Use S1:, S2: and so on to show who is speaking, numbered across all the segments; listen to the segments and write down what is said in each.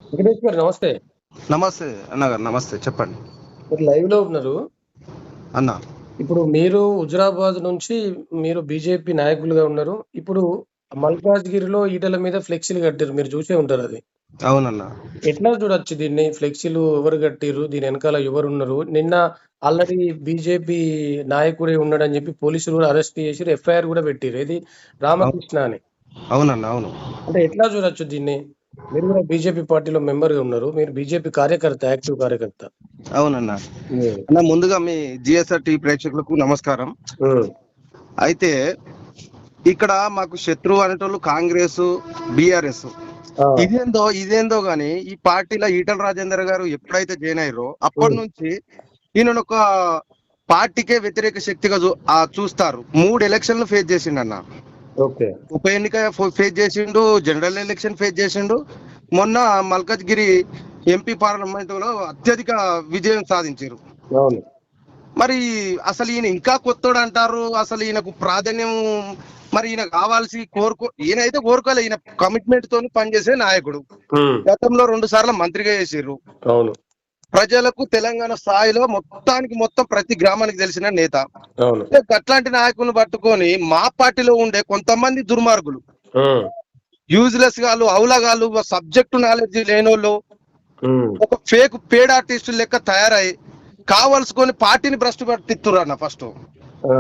S1: వెంకటేష్ గారు నమస్తే.
S2: నమస్తే అన్నగారు, నమస్తే, చెప్పండి
S1: మీరు లైవ్‌లో ఉన్నారు.
S2: అన్న.
S1: ఇప్పుడు మీరు హుజురాబాద్ నుంచి మీరు బీజేపీ నాయకులుగా ఉన్నారు. ఇప్పుడు మల్కాజ్గిరిలో ఈటెల మీద ఫ్లెక్సీలు కట్టిర్రు. మీరు చూసే ఉంటారది.
S2: అవునన్న.
S1: ఎట్లా చూడొచ్చు దీన్ని? ఫ్లెక్సీలు ఎవరు కట్టిర్రు? దీని వెనకాల ఎవరున్నారు? నిన్న ఆల్రెడీ బీజేపీ నాయకుడే ఉన్నాడని చెప్పి పోలీసులు కూడా అరెస్ట్ చేసిర్రు. ఎఫ్ఐఆర్ కూడా పెట్టిర్రు. ఏది రామకృష్ణ అని.
S2: అవునన్న, అవును.
S1: అంటే ఎట్లా చూడొచ్చు దీన్ని? మీరు కూడా బీజేపీ పార్టీలో మెంబర్‌గా ఉన్నారు. మీరు బీజేపీ కార్యకర్త, యాక్టివ్ కార్యకర్త.
S2: అవునన్న.
S1: హ్మ్.
S2: అన్న, ముందుగా మీ జిఎస్ఆర్ టీ ప్రేక్షకులకు నమస్కారం.
S1: హ్మ్.
S2: అయితే ఇక్కడ మాకు శత్రువు అనేటోళ్ళు కాంగ్రెస్, బీఆర్ఎస్.
S1: ఆ!
S2: ఇదేందో గాని ఈ పార్టీలో ఈటల రాజేందర్ గారు ఎప్పుడైతే జాయిన్ అయ్యారో అప్పటి
S1: హ్మ్.
S2: నుంచి ఈయన ఒక పార్టీకే వ్యతిరేక శక్తిగా చూస్తారు. 3 ఎలక్షన్లు ఫేస్ చేసిండన్న.
S1: ఓకే.
S2: ఉప ఎన్నిక ఫేస్ చేసిండు, జనరల్ ఎలక్షన్ ఫేస్ చేసిండు. మొన్న మల్కజ్గిరి ఎంపీ పార్లమెంట్ లో అత్యధిక విజయం సాధించారు.
S1: అవును.
S2: మరి అసలు ఈయన ఇంకా కొత్తోడు అంటారు. అసలు ఈయనకు ప్రాధాన్యం, మరి ఈయన కావాల్సి ఈయన అయితే కోరుకోలే. ఈయన కమిట్మెంట్ తోని పనిచేసే నాయకుడు.
S1: హ్మ్.
S2: గతంలో 2 సార్లు మంత్రిగా చేసిర్రు.
S1: అవును.
S2: ప్రజలకు తెలంగాణ స్థాయిలో మొత్తం ప్రతి గ్రామానికి తెలిసిన నేత.
S1: అవును.
S2: అట్లాంటి నాయకులను పట్టుకొని మా పార్టీలో ఉండే కొంతమంది దుర్మార్గులు,
S1: హ్మ్.
S2: యూజ్లెస్ గాళ్ళు, అవులగాళ్ళు, సబ్జెక్టు నాలెడ్జ్ లేనోళ్ళు,
S1: హ్మ్.
S2: ఒక ఫేక్ పేడ్ ఆర్టిస్టు లెక్క తయారై కావాల్సుకొని పార్టీని భ్రష్టు పట్టిస్తున్నారు అన్న. ఫస్ట్
S1: ఆ!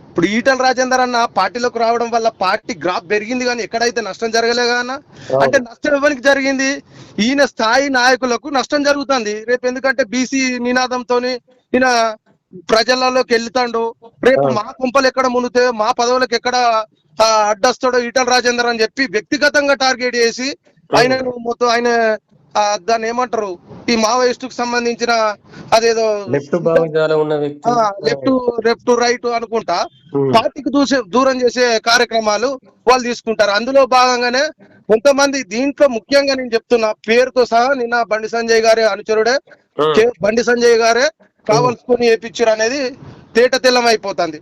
S2: ఇప్పుడు ఈటల రాజేందర్ అన్న పార్టీలోకి రావడం వల్ల పార్టీ గ్రాఫ్ పెరిగింది, కానీ ఎక్కడైతే నష్టం జరగలేదు అన్న. అంటే
S1: అవును.
S2: నష్టం ఎవరికి జరిగింది? ఈయన స్థాయి నాయకులకు నష్టం జరుగుతుంది రేపు. ఎందుకంటే బీసీ నినాదంతోని ఈయన ప్రజలలోకి వెళ్తాడు. రేపు
S1: ఆ!
S2: మా కుంపలు ఎక్కడ మునుగుతాయో, మా పదవులకు ఎక్కడ అడ్డొస్తాడో ఈటల రాజేందర్ అని చెప్పి వ్యక్తిగతంగా టార్గెట్ చేసి
S1: హ్మ్.
S2: ఆయనను మొత్తం ఆయన దాన్ని ఏమంటారు, ఈ మావోయిస్ట్ కు సంబంధించిన అదేదో
S1: లెఫ్ట్ భావజాలం ఉన్న వ్యక్తి. ఆ!
S2: లెఫ్ట్ లెఫ్ట్ రైట్ అనుకుంటా
S1: హ్మ్.
S2: పార్టీకి దూరం చేసే కార్యక్రమాలు వాళ్ళు తీసుకుంటారు. అందులో భాగంగానే కొంతమంది దీంట్లో ముఖ్యంగా నేను చెప్తున్నా, పేరుతో సహా నిన్న బండి సంజయ్ గారి అనుచరుడే,
S1: హ్మ్.
S2: బండి సంజయ్ గారే
S1: హ్మ్.
S2: కావలసుకొని ఏపిచ్చారు అనేది తేట తెల్లం అయిపోతుంది.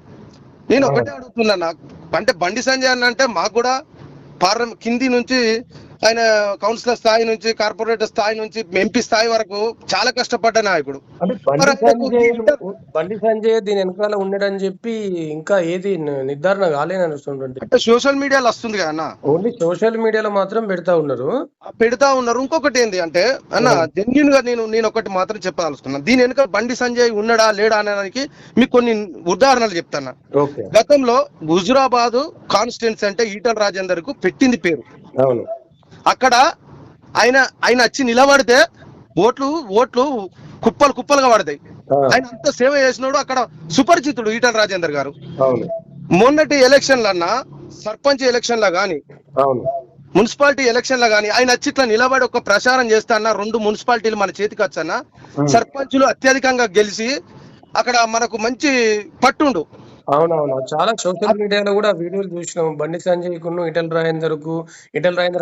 S2: నేను
S1: ఆ!
S2: ఒకటే అడుగుతున్నా, నాకు అంటే బండి సంజయ్ అన్న అంటే మాకు కూడా కింది నుంచి ఆయన కౌన్సిలర్ స్థాయి నుంచి, కార్పొరేటర్ స్థాయి నుంచి, ఎంపీ స్థాయి వరకు చాలా కష్టపడ్డ నాయకుడు.
S1: అంటే
S2: మరి ఆయనకు
S1: బండి సంజయ్ దీని వెనకాల ఉన్నాడని చెప్పి ఇంకా ఏది నిర్ధారణ కాలేననుకుంటుండే.
S2: అంటే సోషల్ మీడియాలో వస్తుంది కదా అన్న,
S1: ఓన్లీ సోషల్ మీడియాలో మాత్రం పెడతా ఉన్నారు.
S2: పెడతా ఉన్నారు. ఇంకొకటి ఏంది అంటే అన్న,
S1: ఆ!
S2: జెన్యున్ గా నేను ఒకటి మాత్రం చెప్పదలుచుకున్నాను. దీని వెనుక బండి సంజయ్ ఉన్నాడా లేడా అనడానికి మీకు కొన్ని ఉదాహరణలు చెప్తాను.
S1: ఓకే.
S2: గతంలో హుజురాబాద్ కాన్స్టిట్యున్సీ అంటే ఈటల రాజేందర్ కు పెట్టింది పేరు.
S1: అవును.
S2: అక్కడ ఆయన ఆయన వచ్చి నిలబడితే ఓట్లు ఓట్లు కుప్పలు కుప్పలుగా పడతాయి.
S1: ఆ!
S2: ఆయన అంత సేవ చేసినాడు. అక్కడ సుపరిచితుడు ఈటల రాజేందర్ గారు.
S1: అవును.
S2: మొన్నటి ఎలక్షన్లన్నా, సర్పంచ్ ఎలక్షన్ల గాని,
S1: అవును.
S2: మున్సిపాలిటీ ఎలక్షన్ల గాని ఆయన వచ్చి ఇట్లా నిలబడి ఒక ప్రచారం చేస్తాన్న 2 మున్సిపాలిటీలు మన చేతికి వచ్చన్న,
S1: హ్మ్.
S2: సర్పంచులు అత్యధికంగా గెలిచి అక్కడ మనకు మంచి పట్టుండు.
S1: అవునవును. చాలా సోషల్ మీడియాలో గూడా వీడియోలు జూసినాం. బండి సంజయ్‌కును, ఈటెల రాజేందర్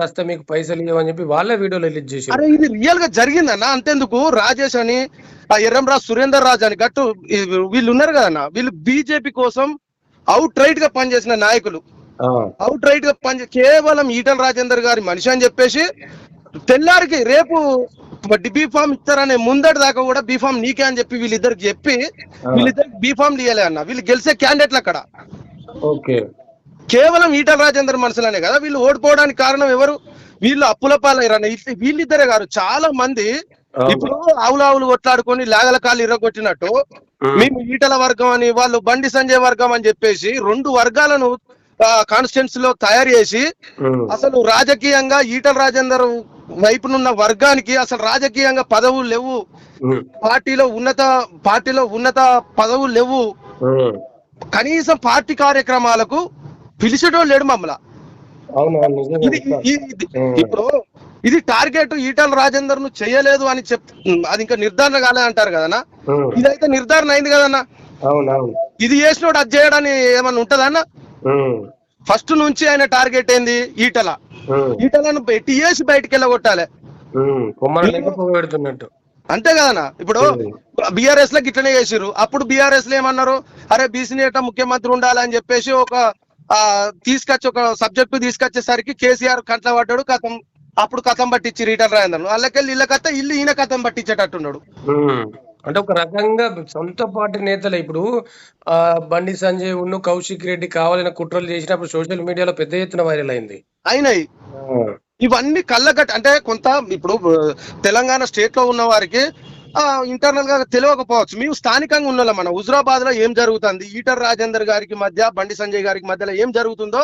S1: వస్తే మీకు పైసలియ్యమని జెప్పి వాళ్ళే వీడియోలు రిలీజ్ జేసిర్రు.
S2: అరే ఇది రియల్ గా జరిగిందన్న. అంతెందుకు, రాజేష్ అని, ఎర్రంరాజు సురేందర్ రాజు అని గట్టు వీళ్ళు ఉన్నారు కదన్న, వీళ్ళు బీజేపీ కోసం అవుట్ రైట్ గా పనిచేసిన నాయకులు.
S1: ఆ!
S2: అవుట్ రైట్ గా కేవలం ఈటల రాజేందర్ గారి మనిషి అని చెప్పేసి తెల్లారికి రేపు బీఫామ్ ఇస్తారనే ముందటి దాకా కూడా బీఫామ్ నీకే అని చెప్పి వీళ్ళిద్దరికి చెప్పి
S1: ఆ!
S2: వీళ్ళిద్దరికి బీఫామ్ ఇయ్యలే అన్న. వీళ్ళు గెలిచే క్యాండిడేట్లు అక్కడ
S1: ఓకే.
S2: కేవలం ఈటల రాజేందర్ మనుషులనే కదా. వీళ్ళు ఓడిపోవడానికి కారణం ఎవరు? వీళ్ళు అప్పుల పాలయ్యారన్న. వీళ్ళిద్దరే కాదు, చాలా మంది
S1: అవును.
S2: ఇప్పుడు ఆవులు కొట్లాడుకొని లాగల కాళ్ళు ఇరగొట్టినట్టు
S1: హ్మ్.
S2: మేము ఈటల వర్గం అని, వాళ్ళు బండి సంజయ్ వర్గం అని చెప్పేసి 2 వర్గాలను కాన్స్టిట్యున్సీ లో తయారు చేసి
S1: హ్మ్.
S2: అసలు రాజకీయంగా ఈటల రాజేందర్ వైపునున్న వర్గానికి అసలు రాజకీయంగా పదవులు లేవు.
S1: హ్మ్.
S2: పార్టీలో ఉన్నత పదవులు లేవు.
S1: హ్మ్.
S2: కనీసం పార్టీ కార్యక్రమాలకు పిలిచేటోళ్ళు లేడు మమ్మల్ని.
S1: అవునవును. నిజమే.
S2: ఇది
S1: హ్మ్.
S2: ఇప్పుడు ఇది టార్గెట్ ఈటల రాజేందర్ ను చేయలేదు అని అది ఇంకా నిర్ధారణ కాలేదు అంటారు కదన్నా.
S1: హ్మ్.
S2: ఇదైతే నిర్ధారణ అయింది కదన్నా.
S1: అవునవును.
S2: ఇది చేసినోడు అది చేయడానికి ఏమన్నా ఉంటదన్నా?
S1: హ్మ్.
S2: ఫస్ట్ నుంచి ఆయన టార్గెట్ ఏంది? ఈటల.
S1: హ్మ్.
S2: ఈటలను పెట్టి చేసి బయటికి వెళ్ళగొట్టాలి.
S1: హ్మ్. కొమ్మన లేక
S2: నేను
S1: పొగబెడుతున్నట్టు.
S2: అంతే కదన్నా. ఇప్పుడు
S1: హ్మ్.
S2: బీఆర్ఎస్ లో గిట్లనే చేసిర్రు. అప్పుడు బీఆర్ఎస్ లో ఏమన్నారు? అరే బీసీ నేత ముఖ్యమంత్రి ఉండాలని చెప్పేసి ఒక సబ్జెక్టు తీసుకొచ్చేసరికి కేసీఆర్ కంట్ల పడ్డాడు. కథం అప్పుడు కథం పట్టించి ఈటల రాజేందర్ వాళ్ళకెళ్ళి ఇళ్ళ కథ ఇల్లు ఈయన కథం పట్టించేటట్టున్నాడు.
S1: అంటే ఒక రకంగా సొంత పార్టీ నేతలే ఇప్పుడు బండి సంజయ్ ఉన్ను కౌశిక్ రెడ్డి కావాలని కుట్రలు చేసినప్పుడు సోషల్ మీడియాలో పెద్ద ఎత్తున వైరల్ అయింది.
S2: అయినాయి ఇవన్నీ కళ్ళగట్టి అంటే కొంత ఇప్పుడు తెలంగాణ స్టేట్ లో ఉన్న వారికి ఇంటర్నల్ గా తెలియకపోవచ్చు. మేము స్థానికంగా ఉన్నాం. మన హుజురాబాద్ లో ఏం జరుగుతుంది, ఈటల రాజేందర్ గారికి మధ్య బండి సంజయ్ గారికి మధ్యలో ఏం జరుగుతుందో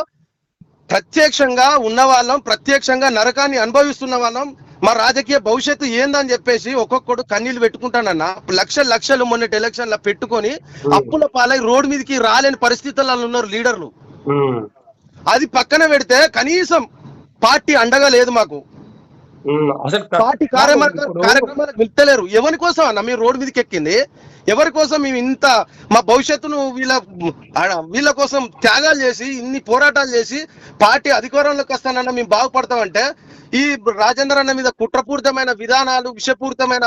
S2: ప్రత్యక్షంగా ఉన్న వాళ్ళం, ప్రత్యక్షంగా నరకాన్ని అనుభవిస్తున్న వాళ్ళం. మా రాజకీయ భవిష్యత్తు ఏందని చెప్పేసి ఒక్కొక్కడు కన్నీళ్లు పెట్టుకుంటానన్న లక్షలు మొన్నటి ఎలక్షన్ లో పెట్టుకొని అప్పుల పాలై రోడ్డు మీదకి రాలేని పరిస్థితుల్లో ఉన్నారు లీడర్లు. అది పక్కన పెడితే కనీసం పార్టీ అండగా లేదు మాకు. పార్టీ కార్యక్రమాలకు వెళ్తలేరు. ఎవరి కోసం అన్న మీరు రోడ్డు మీదకి ఎక్కింది? ఎవరి కోసం మేము ఇంత మా భవిష్యత్తును వీళ్ళ కోసం త్యాగాలు చేసి ఇన్ని పోరాటాలు చేసి పార్టీ అధికారంలోకి వస్తానన్నా మేము బాగుపడతామంటే ఈ రాజేందర్ అన్న మీద కుట్రపూరితమైన విధానాలు, విషపూరితమైన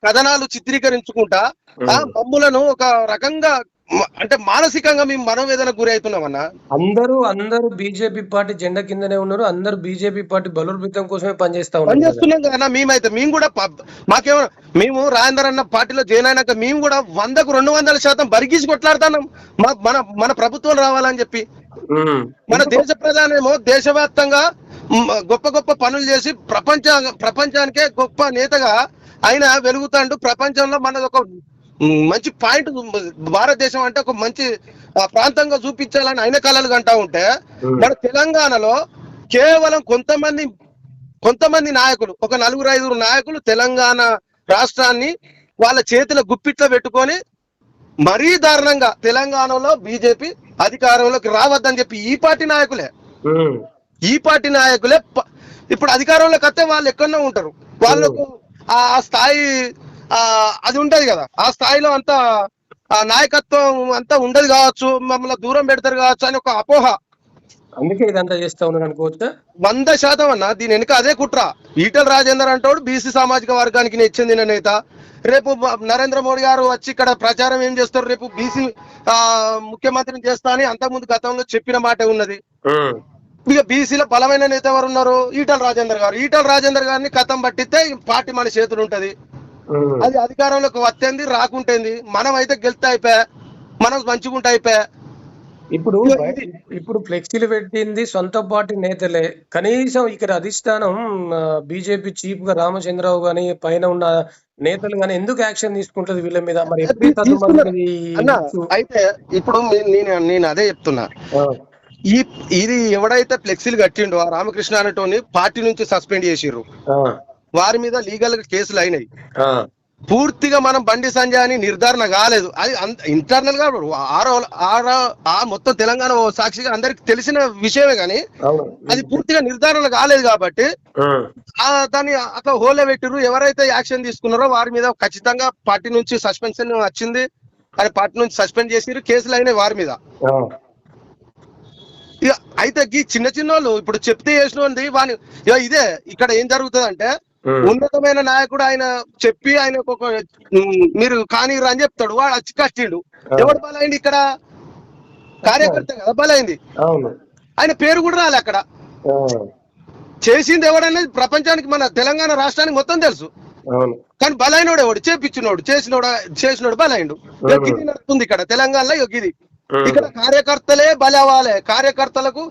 S2: కథనాలు చిత్రీకరించుకుంటా మమ్ములను ఒక రకంగా అంటే మానసికంగా మేము మనోవేదనకు గురి అవుతున్నామన్నా.
S1: అందరూ బీజేపీ పార్టీ జెండా కిందనే ఉన్నారు. అందరూ బీజేపీ పార్టీ బలోపేతం కోసమే
S2: పనిచేస్తున్నాం కదా. మేమైతే మేము కూడా మేము రాజేందర్ అన్న పార్టీలో జాయిన్ అయినాక మేము కూడా 100కు 200% బరిగీసి కొట్లాడుతున్నాం మన ప్రభుత్వం రావాలని చెప్పి. మన దేశ ప్రధానేమో దేశవ్యాప్తంగా గొప్ప గొప్ప పనులు చేసి ప్రపంచానికే గొప్ప నేతగా ఆయన వెలుగుతాండు. ప్రపంచంలో మనది ఒక మంచి పాయింట్, భారతదేశం అంటే ఒక మంచి ప్రాంతంగా చూపించాలని ఆయన కళలు కంటా ఉంటే మన తెలంగాణలో కేవలం కొంతమంది నాయకులు, ఒక 4-5 నాయకులు తెలంగాణ రాష్ట్రాన్ని వాళ్ళ చేతిలో గుప్పిట్లో పెట్టుకొని మరీ దారుణంగా తెలంగాణలో బీజేపీ అధికారంలోకి రావద్దని చెప్పి ఈ పార్టీ నాయకులే ఇప్పుడు అధికారంలోకి వస్తే వాళ్ళు ఎక్కడో ఉంటారు. వాళ్ళకు ఆ స్థాయి అది ఉంటది కదా, ఆ స్థాయిలో అంత నాయకత్వం అంతా ఉండదు కావచ్చు, మమ్మల్ని దూరం పెడతారు కావచ్చు అని ఒక అపోహ.
S1: అందుకే ఇదంతా చేస్తా ఉన్నాను అనుకోవచ్చా?
S2: 100% అన్న. దీని వెనుక అదే కుట్ర. ఈటల రాజేందర్ అంటాడు బీసీ సామాజిక వర్గానికి చెందిన నేత. రేపు నరేంద్ర మోడీ గారు వచ్చి ఇక్కడ ప్రచారం ఏం చేస్తారు, రేపు బీసీ ముఖ్యమంత్రిని చేస్తా అని అంతకుముందు గతంలో చెప్పిన మాట ఉన్నది. ఇక బీసీలో బలమైన నేత ఎవరు ఉన్నారు? ఈటల రాజేందర్ గారు. ఈటల రాజేందర్ గారిని కథం పట్టిస్తే పార్టీ మన చేతులు ఉంటది. అది అధికారంలోకి వస్తేంది రాకుంటేంది, మనం అయితే గెలిస్తే అయిపోయా, మనం మంచిగుంటే అయిపోయా.
S1: ఇప్పుడు ఫ్లెక్సీలు పెట్టింది సొంత పార్టీ నేతలే. కనీసం ఇక్కడ అధిష్టానం బీజేపీ చీఫ్ గా రామచంద్రరావు గాని పైన ఉన్న నేతలు గాని ఎందుకు యాక్షన్ తీసుకుంటది వీళ్ళ మీద? మరి
S2: అయితే ఇప్పుడు నేను అదే చెప్తున్నా. ఇది ఎవడైతే ఫ్లెక్సీలు కట్టిండో ఆ రామకృష్ణ అనేటోని పార్టీ నుంచి సస్పెండ్ చేసిర్రు. వారి మీద లీగల్ గా కేసులు అయినాయి. పూర్తిగా మనం బండి సంజయ్ అని నిర్ధారణ కాలేదు. అది ఇంటర్నల్ గా మొత్తం తెలంగాణ సాక్షిగా అందరికి తెలిసిన విషయమే కానీ అది పూర్తిగా నిర్ధారణ కాలేదు కాబట్టి దాన్ని అక్కడ హోల్లో పెట్టిర్రు. ఎవరైతే యాక్షన్ తీసుకున్నారో వారి మీద ఖచ్చితంగా పార్టీ నుంచి సస్పెన్షన్ వచ్చింది. అది పార్టీ నుంచి సస్పెండ్ చేసిర్రు, కేసులు అయినాయి వారి మీద. అయితే ఈ చిన్న వాళ్ళు ఇప్పుడు చెప్తే చేసిన వాని ఇదే ఇక్కడ ఏం జరుగుతుంది అంటే ఉన్నతమైన నాయకుడు ఆయన చెప్పి ఆయన మీరు కానీరు అని చెప్తాడు, వాడు వచ్చి కట్టిండు. ఎవడు బలైంది? ఇక్కడ కార్యకర్త కదా బలైంది. ఆయన పేరు కూడా రాలే అక్కడ. చేసింది ఎవడనేది ప్రపంచానికి మన తెలంగాణ రాష్ట్రానికి మొత్తం తెలుసు. కానీ బలైనోడు ఎవడు? చేసినోడు బలైండు. ఇది నడుస్తుంది ఇక్కడ తెలంగాణలో. ఇది ఇక్కడ కార్యకర్తలే బలవాలే. కార్యకర్తలకు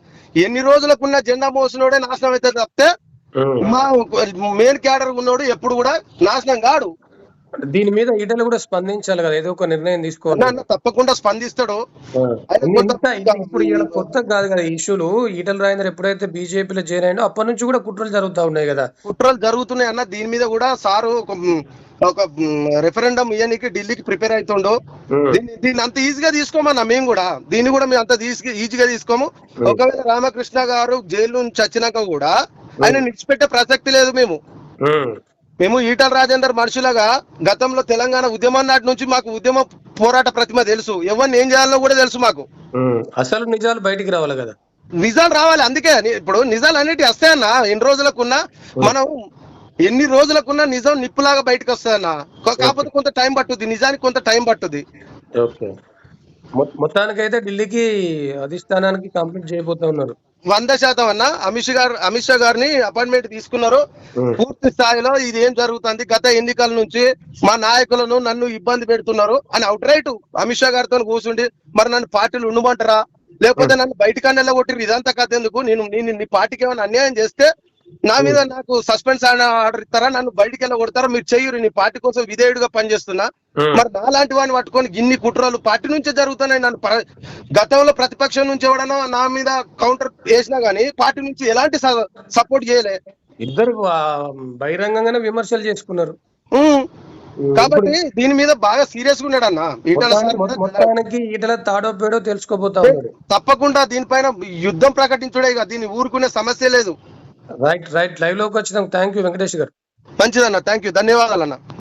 S2: ఎన్ని రోజులకున్న జెండా మోసినోడే నాశనం అయితే తప్పితే మా మెయిన్ క్యాడర్ ఉన్నోడు ఎప్పుడు కూడా నాశనం కాడు.
S1: దీని మీద ఈటలు కూడా స్పందించాలి కదా, ఏదో ఒక నిర్ణయం తీసుకోవాలి.
S2: తప్పకుండా స్పందిస్తాడు.
S1: ఇప్పుడు కొత్త కాదు కదా ఇష్యూలు. ఈటల రాజేందర్ ఎప్పుడైతే బీజేపీలో జాయిన్ అయ్యిండో అప్పటి నుంచి కూడా కుట్రలు జరుగుతా ఉన్నాయి కదా.
S2: కుట్రలు జరుగుతున్నాయి అన్న. దీని మీద కూడా సారు ఒక రెఫరెండం ఇయ్యనికి ఢిల్లీకి ప్రిపేర్ అవుతుండో. దీన్ని అంత ఈజీగా తీసుకోమన్నా మేము కూడా. దీన్ని కూడా మేము అంత ఈజీగా తీసుకోము. ఒకవేళ రామకృష్ణ గారు జైలు నుంచి వచ్చినాక కూడా ఆయన నిడిచిపెట్టే ప్రసక్తి లేదు. మేము ఈటల రాజేందర్ మనుషులుగా గతంలో తెలంగాణ ఉద్యమం నాటి నుంచి మాకు ఉద్యమ పోరాట ప్రతిమ తెలుసు. ఎవరిని ఏం చేయాలో కూడా తెలుసు మాకు.
S1: అసలు నిజాలు బయటికి రావాలి కదా.
S2: నిజాలు రావాలి. అందుకే ఇప్పుడు నిజాలు అన్నిటి వస్తాయన్నా. ఎన్ని రోజులకున్నా నిజం నిప్పులాగా బయటకు వస్తాయన్నా. కాకపోతే కొంత టైం పట్టుద్ది, నిజానికి కొంత టైం పట్టుద్ది.
S1: మొత్తానికైతే ఢిల్లీకి అధిష్టానానికి కంప్లీట్ చేయబోతా ఉన్నారు.
S2: 100% అన్న అమిత్ షా గారిని అపాయింట్మెంట్ తీసుకున్నారు. పూర్తి స్థాయిలో ఇది ఏం జరుగుతుంది, గత ఎన్నికల నుంచి మా నాయకులను నన్ను ఇబ్బంది పెడుతున్నారు అని అవుట్ రైట్ అమిత్ షా గారితో కూర్చుండి, మరి నన్ను పార్టీలు ఉండమంటారా లేకపోతే నన్ను బయటకన్నా వెళ్ళగొట్టిరు, ఇదంతా కథ ఎందుకు, నేను నీ పార్టీకి ఏమైనా అన్యాయం చేస్తే నా మీద నాకు సస్పెన్స్ ఆర్డర్ ఇస్తారా, నన్ను బయటికి వెళ్ళగొడతారా, మీరు చెయ్యరు, నీ పార్టీ కోసం విధేయుడిగా పనిచేస్తున్నా, మరి నాలాంటి వాడిని పట్టుకొని గిన్ని కుట్రలు పార్టీ నుంచే జరుగుతున్నాయి. నన్ను గతంలో ప్రతిపక్షం నుంచి ఎవడన్నా నా మీద కౌంటర్ వేసినా గానీ పార్టీ నుంచి ఎలాంటి సపోర్ట్ చేయలే.
S1: ఇద్దరు బహిరంగంగానే విమర్శలు చేసుకున్నారు.
S2: కాబట్టి దీని మీద బాగా సీరియస్ గా ఉన్నాడు అన్న ఈటల.
S1: మొత్తానికి ఈటల తాడో పేడో తెలుసుకోబోతా ఉన్నాడు.
S2: తప్పకుండా దీనిపైన యుద్ధం ప్రకటించుడే, దీన్ని ఊరుకునే సమస్య లేదు.
S1: రైట్ లైవ్ లోకి వచ్చినాం. థ్యాంక్ యూ వెంకటేష్ గారు.
S2: మంచిదన్న, థ్యాంక్ యూ, ధన్యవాదాలు అన్న.